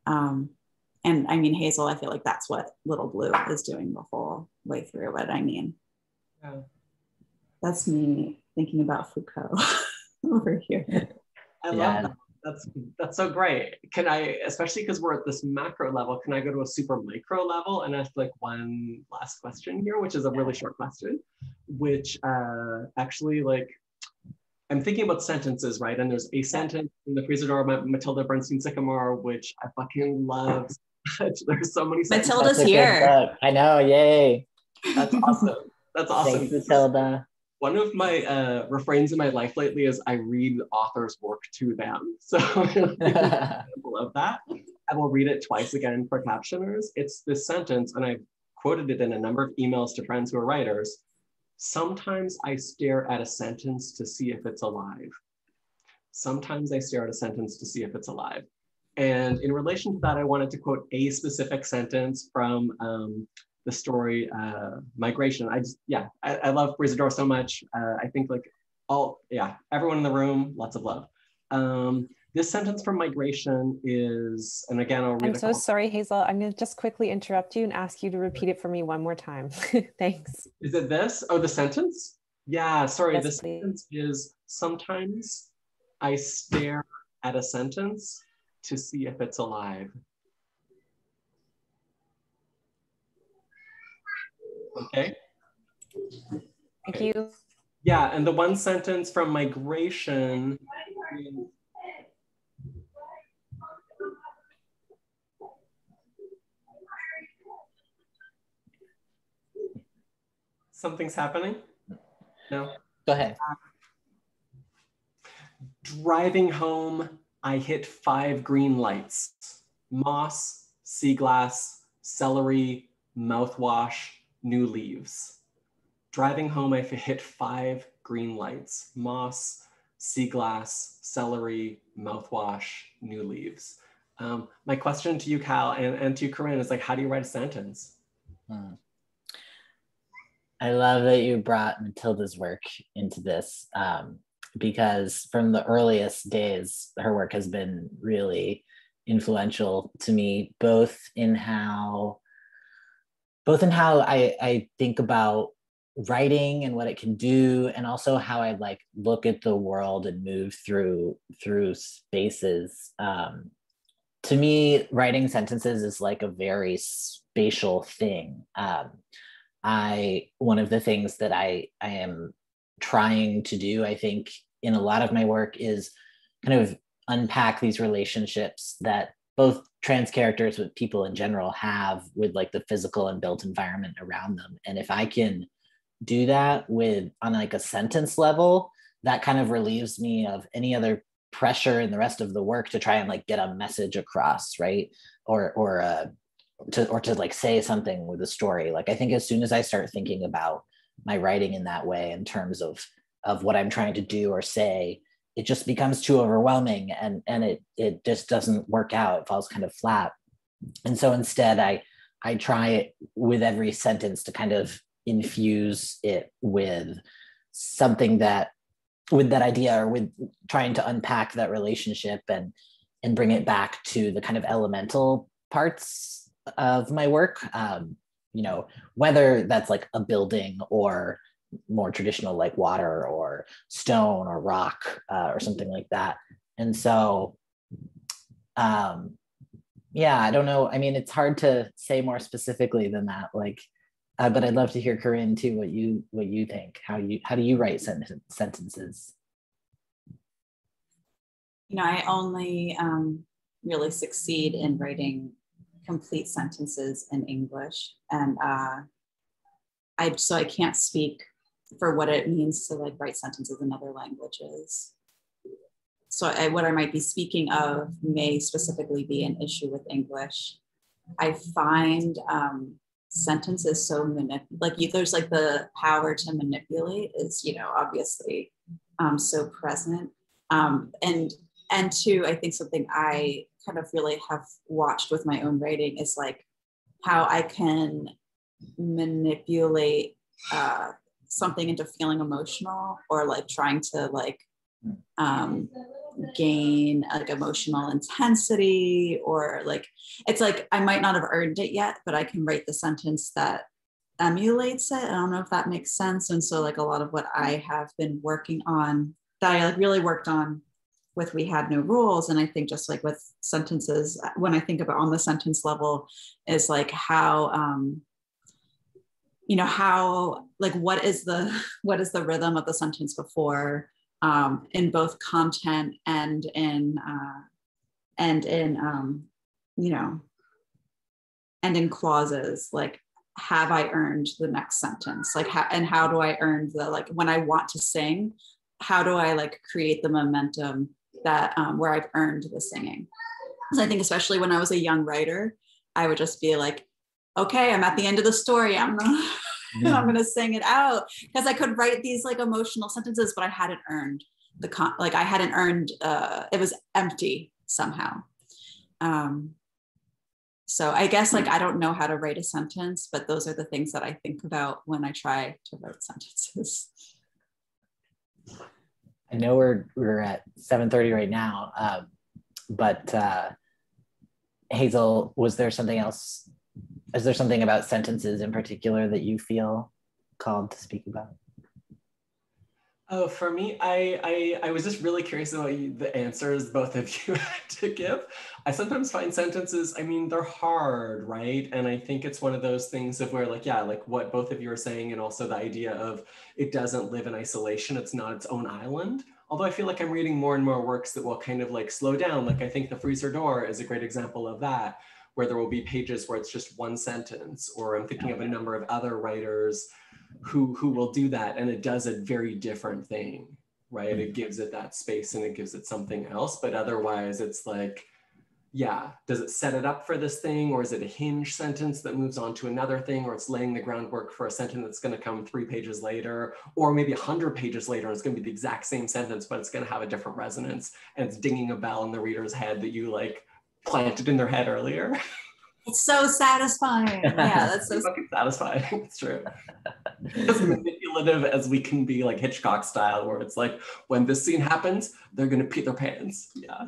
Speaker 3: And I mean, Hazel, I feel like that's what Little Blue is doing the whole way through it. I mean,
Speaker 4: Yeah.
Speaker 3: That's me thinking about Foucault over here.
Speaker 4: I love that. That's so great. Can I, especially because we're at this macro level, can I go to a super micro level and ask like one last question here, which is a really short question, which actually like, I'm thinking about sentences, right? And there's a sentence in the Freezador by Matilda Bernstein Sycamore, which I fucking love. There's so many sentences.
Speaker 3: Matilda's here.
Speaker 2: I know, yay.
Speaker 4: That's awesome. That's awesome.
Speaker 2: Thanks, Matilda.
Speaker 4: One of my refrains in my life lately is I read authors' work to them. So an example of that. I will read it twice again for captioners. It's this sentence, and I've quoted it in a number of emails to friends who are writers. Sometimes I stare at a sentence to see if it's alive. Sometimes I stare at a sentence to see if it's alive. And in relation to that, I wanted to quote a specific sentence from the story Migration. I love Freezador so much. I think like everyone in the room, lots of love. This sentence from Migration is, and again, I'll read
Speaker 5: I'm so sorry, Hazel. I'm gonna just quickly interrupt you and ask you to repeat it for me one more time. Thanks.
Speaker 4: Is it this? Oh, the sentence? Yeah, sorry,
Speaker 5: Yes,
Speaker 4: the sentence is, sometimes I stare at a sentence to see if it's alive. Okay.
Speaker 5: Thank you.
Speaker 4: Yeah, and the one sentence from Migration is, something's happening? No?
Speaker 2: Go ahead.
Speaker 4: Driving home, I hit 5 green lights. Moss, sea glass, celery, mouthwash, new leaves. Driving home, I hit 5 green lights. Moss, sea glass, celery, mouthwash, new leaves. My question to you, Cal, and to you, Corrine, is like, how do you write a sentence?
Speaker 2: I love that you brought Matilda's work into this because from the earliest days, her work has been really influential to me, both in how I think about writing and what it can do, and also how I like look at the world and move through spaces. To me, writing sentences is like a very spatial thing. One of the things that I am trying to do, I think, in a lot of my work is kind of unpack these relationships that both trans characters, with people in general, have with like the physical and built environment around them. And if I can do that with on like a sentence level, that kind of relieves me of any other pressure in the rest of the work to try and like get a message across, right? Or to like say something with a story. Like I think as soon as I start thinking about my writing in that way in terms of what I'm trying to do or say, it just becomes too overwhelming, and it just doesn't work out. It falls kind of flat. And so instead I try it with every sentence to kind of infuse it with something that, with that idea, or with trying to unpack that relationship and bring it back to the kind of elemental parts of my work. You know, whether that's like a building or more traditional like water or stone or rock or something like that. And so yeah, I don't know. I mean, it's hard to say more specifically than that. Like, but I'd love to hear, Corrine, too, what you think. How do you write sentences?
Speaker 3: You know, I only really succeed in writing complete sentences in English, and I can't speak for what it means to like write sentences in other languages. So what I might be speaking of may specifically be an issue with English. I find sentences so there's like the power to manipulate is, you know, obviously so present. And two, I think something I kind of really have watched with my own writing is like how I can manipulate something into feeling emotional, or like trying to like gain like emotional intensity, or like it's like I might not have earned it yet, but I can write the sentence that emulates it. I don't know if that makes sense. And so like a lot of what I have been working on, that I like really worked on with We Had No Rules, and I think just like with sentences, when I think about on the sentence level, is like how you know, how like what is the rhythm of the sentence before, in both content and in you know, and in clauses, like have I earned the next sentence, like how do I earn the, like when I want to sing, how do I like create the momentum that where I've earned the singing? Because I think especially when I was a young writer, I would just be like, okay, I'm at the end of the story, I'm gonna sing it out, because I could write these like emotional sentences, but I hadn't earned I hadn't earned it was empty somehow. So I guess like I don't know how to write a sentence, but those are the things that I think about when I try to write sentences.
Speaker 2: I know we're at 7:30 right now, but Hazel, was there something else? Is there something about sentences in particular that you feel called to speak about?
Speaker 4: Oh, for me, I was just really curious about the answers both of you had to give. I sometimes find sentences, I mean, they're hard, right? And I think it's one of those things of where like, yeah, like what both of you are saying, and also the idea of it doesn't live in isolation. It's not its own island. Although I feel like I'm reading more and more works that will kind of like slow down. Like I think The Freezer Door is a great example of that, where there will be pages where it's just one sentence, or I'm thinking of a number of other writers who will do that, and it does a very different thing, right? It gives it that space and it gives it something else, but otherwise it's like, yeah, does it set it up for this thing, or is it a hinge sentence that moves on to another thing, or it's laying the groundwork for a sentence that's going to come 3 pages later, or maybe 100 pages later, and it's going to be the exact same sentence, but it's going to have a different resonance, and it's dinging a bell in the reader's head that you like planted in their head earlier.
Speaker 3: It's so satisfying. Yeah, that's so
Speaker 4: fucking satisfying. It's true. As manipulative as we can be, like Hitchcock style, where it's like, when this scene happens, they're gonna pee their pants. Yeah.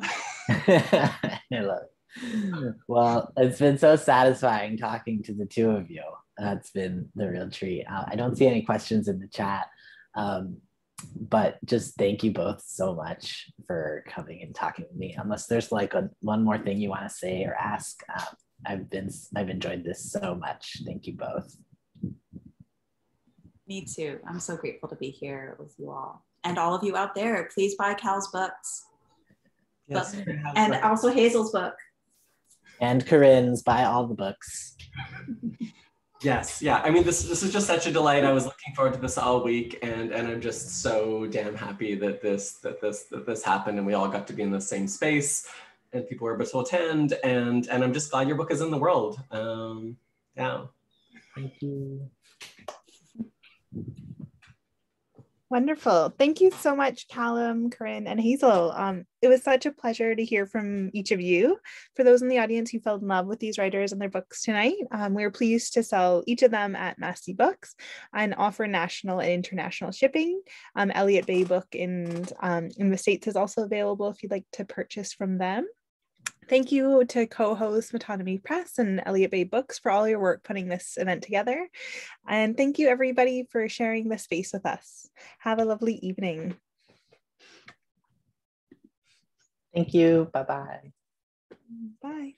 Speaker 2: I love it. Well, it's been so satisfying talking to the two of you. That's been the real treat. I don't see any questions in the chat, but just thank you both so much for coming and talking with me. Unless there's like one more thing you want to say or ask. I've enjoyed this so much. Thank you both.
Speaker 3: Me too. I'm so grateful to be here with you all. And all of you out there, please buy Cal's books.
Speaker 4: Yes.
Speaker 3: And also Hazel's book.
Speaker 2: And Corrine's, buy all the books.
Speaker 4: Yes, yeah. I mean, this is just such a delight. I was looking forward to this all week, and I'm just so damn happy that this happened, and we all got to be in the same space, and people were able to attend, and I'm just glad your book is in the world. Yeah.
Speaker 2: Thank you.
Speaker 1: Wonderful. Thank you so much, Callum, Corrine, and Hazel. It was such a pleasure to hear from each of you. For those in the audience who fell in love with these writers and their books tonight, we were pleased to sell each of them at Massy Books and offer national and international shipping. Elliott Bay book in the States is also available if you'd like to purchase from them. Thank you to co-host Metonymy Press and Elliott Bay Books for all your work putting this event together. And thank you everybody for sharing this space with us. Have a lovely evening.
Speaker 2: Thank you. Bye-bye.
Speaker 1: Bye.